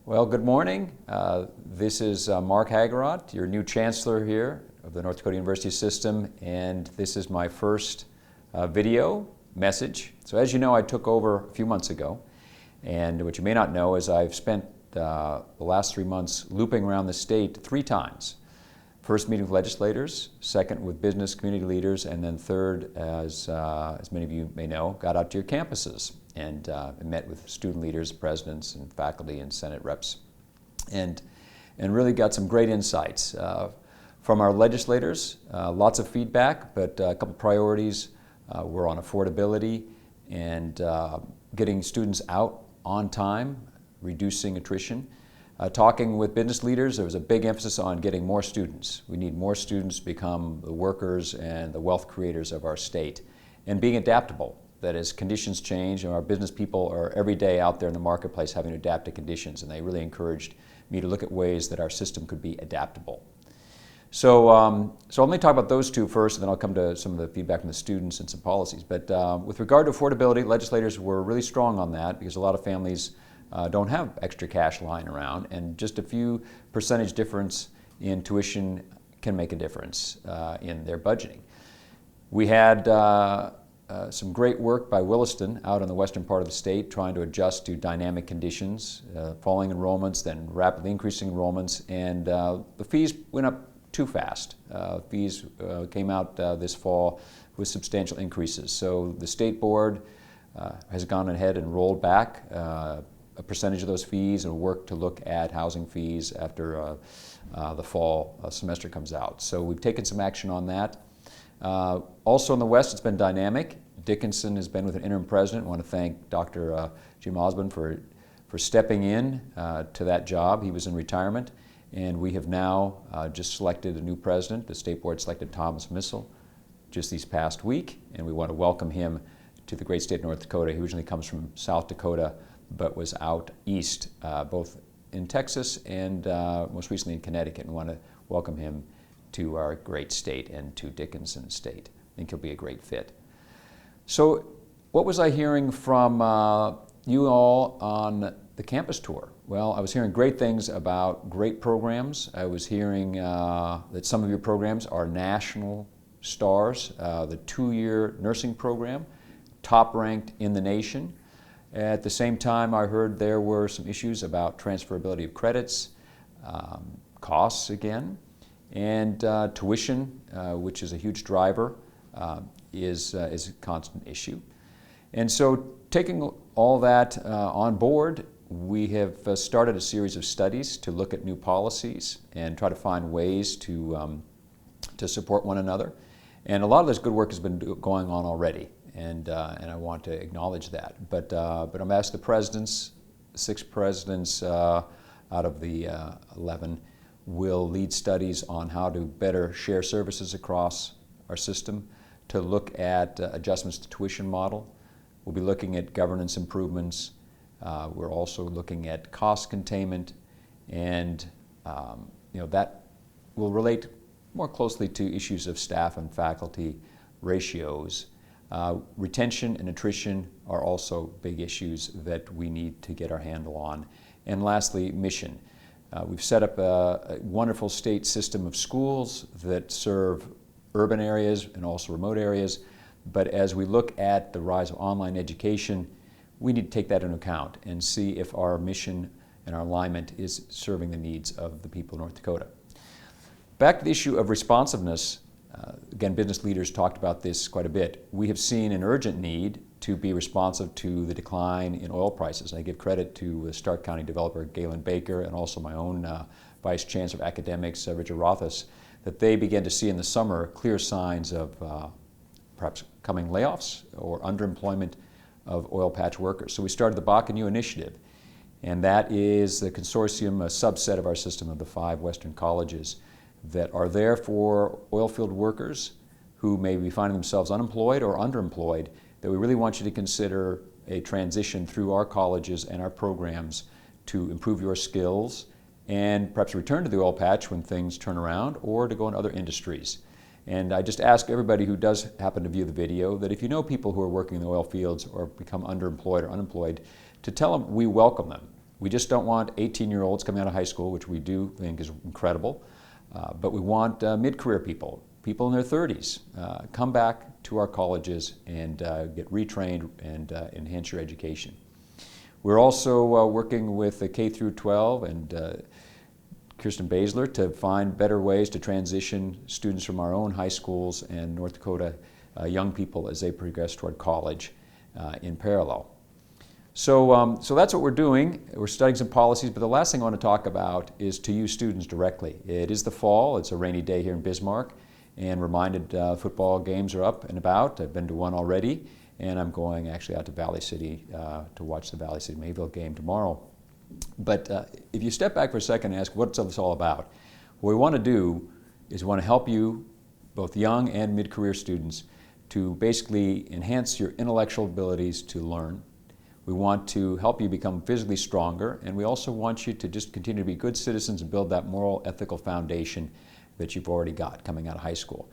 Well, good morning. This is Mark Hagerott, your new Chancellor here of the North Dakota University System, and this is my first video message. So as you know, I took over a few months ago, and what you may not know is I've spent the last 3 months looping around the state 3 times. First meeting with legislators, second with business community leaders, and then third, as many of you may know, got out to your campuses and met with student leaders, presidents, and faculty and Senate reps, and really got some great insights from our legislators. Lots of feedback, but a couple priorities were on affordability and getting students out on time, reducing attrition. Talking with business leaders, there was a big emphasis on getting more students. We need more students to become the workers and the wealth creators of our state, and being adaptable. That as conditions change, and our business people are every day out there in the marketplace having to adapt to conditions, and they really encouraged me to look at ways that our system could be adaptable. So let me talk about those 2 first, and then I'll come to some of the feedback from the students and some policies. But with regard to affordability, legislators were really strong on that because a lot of families don't have extra cash lying around, and just a few percentage difference in tuition can make a difference in their budgeting. We had some great work by Williston out in the western part of the state trying to adjust to dynamic conditions, falling enrollments, then rapidly increasing enrollments, and the fees went up too fast. Fees came out this fall with substantial increases. So the state board has gone ahead and rolled back a percentage of those fees and work to look at housing fees after the fall semester comes out. So we've taken some action on that. Also in the West, it's been dynamic. Dickinson has been with an interim president. I want to thank Dr. Jim Osborne for stepping in to that job. He was in retirement, and we have now just selected a new president. The state board selected Thomas Missel just this past week, and we want to welcome him to the great state of North Dakota. He originally comes from South Dakota, but was out east, both in Texas and most recently in Connecticut. We want to welcome him to our great state and to Dickinson State. I think he'll be a great fit. So what was I hearing from you all on the campus tour? Well, I was hearing great things about great programs. I was hearing that some of your programs are national stars. The 2-year nursing program, top ranked in the nation. At the same time, I heard there were some issues about transferability of credits, costs again, and tuition, which is a huge driver, is a constant issue. And so taking all that on board, we have started a series of studies to look at new policies and try to find ways to support one another. And a lot of this good work has been going on already, and I want to acknowledge that. But I'm asked the presidents, 6 presidents out of the 11, will lead studies on how to better share services across our system, to look at adjustments to tuition model. We'll be looking at governance improvements. We're also looking at cost containment, and that will relate more closely to issues of staff and faculty ratios. Retention and attrition are also big issues that we need to get our handle on. And lastly, mission. We've set up a wonderful state system of schools that serve urban areas and also remote areas, but as we look at the rise of online education, we need to take that into account and see if our mission and our alignment is serving the needs of the people of North Dakota. Back to the issue of responsiveness, again, business leaders talked about this quite a bit. We have seen an urgent need to be responsive to the decline in oil prices. I give credit to Stark County developer Galen Baker and also my own Vice Chancellor of Academics, Richard Rothfuss, that they began to see in the summer clear signs of perhaps coming layoffs or underemployment of oil patch workers. So we started the Bakken U Initiative, and that is the consortium, a subset of our system of the 5 Western colleges that are there for oil field workers who may be finding themselves unemployed or underemployed, that we really want you to consider a transition through our colleges and our programs to improve your skills and perhaps return to the oil patch when things turn around, or to go in other industries. And I just ask everybody who does happen to view the video that if you know people who are working in the oil fields or become underemployed or unemployed, to tell them we welcome them. We just don't want 18-year-olds coming out of high school, which we do think is incredible, but we want mid-career people, people in their 30s, come back to our colleges and get retrained and enhance your education. We're also working with the K through 12 and Kirsten Baszler to find better ways to transition students from our own high schools and North Dakota young people as they progress toward college in parallel. So that's what we're doing. We're studying some policies, but the last thing I want to talk about is to you students directly. It is the fall. It's a rainy day here in Bismarck, and reminded football games are up and about. I've been to one already, and I'm going actually out to Valley City to watch the Valley City Mayville game tomorrow. But if you step back for a second and ask what's this all about, what we want to do is we want to help you, both young and mid-career students, to basically enhance your intellectual abilities to learn. We want to help you become physically stronger, and we also want you to just continue to be good citizens and build that moral, ethical foundation that you've already got coming out of high school.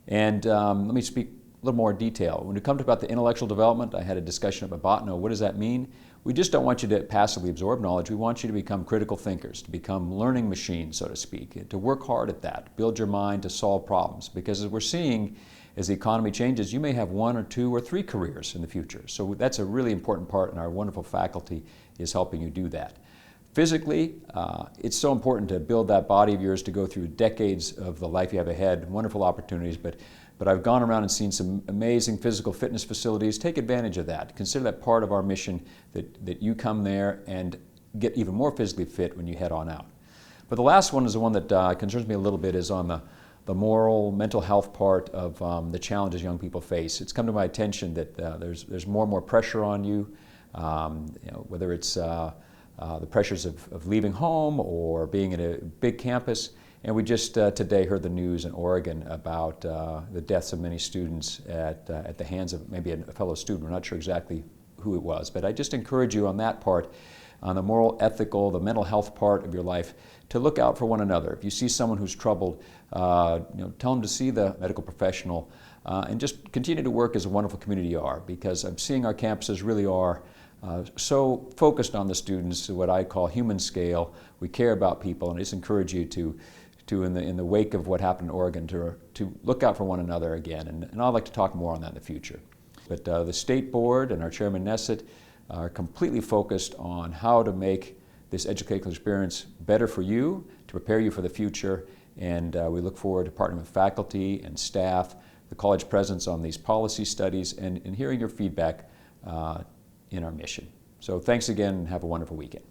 And let me speak a little more detail. When it comes about the intellectual development, I had a discussion about botany. What does that mean? We just don't want you to passively absorb knowledge. We want you to become critical thinkers, to become learning machines, so to speak, to work hard at that, build your mind to solve problems. Because as we're seeing, as the economy changes, you may have 1 or 2 or 3 careers in the future. So that's a really important part, and our wonderful faculty is helping you do that. Physically, it's so important to build that body of yours to go through decades of the life you have ahead, wonderful opportunities, but I've gone around and seen some amazing physical fitness facilities. Take advantage of that. Consider that part of our mission, that you come there and get even more physically fit when you head on out. But the last one is the one that concerns me a little bit, is on the moral, mental health part of the challenges young people face. It's come to my attention that there's more and more pressure on you, whether it's the pressures of leaving home or being at a big campus. And we just today heard the news in Oregon about the deaths of many students at the hands of maybe a fellow student. We're not sure exactly who it was, but I just encourage you on that part, on the moral, ethical, the mental health part of your life, to look out for one another. If you see someone who's troubled, tell them to see the medical professional, and just continue to work as a wonderful community you are, because I'm seeing our campuses really are so focused on the students, what I call human scale. We care about people, and I just encourage you to in the wake of what happened in Oregon, to look out for one another again. And I'd like to talk more on that in the future. But the State Board and our Chairman Nesset are completely focused on how to make this educational experience better for you, to prepare you for the future. And we look forward to partnering with faculty and staff, the college presidents on these policy studies, and hearing your feedback in our mission. So thanks again, and have a wonderful weekend.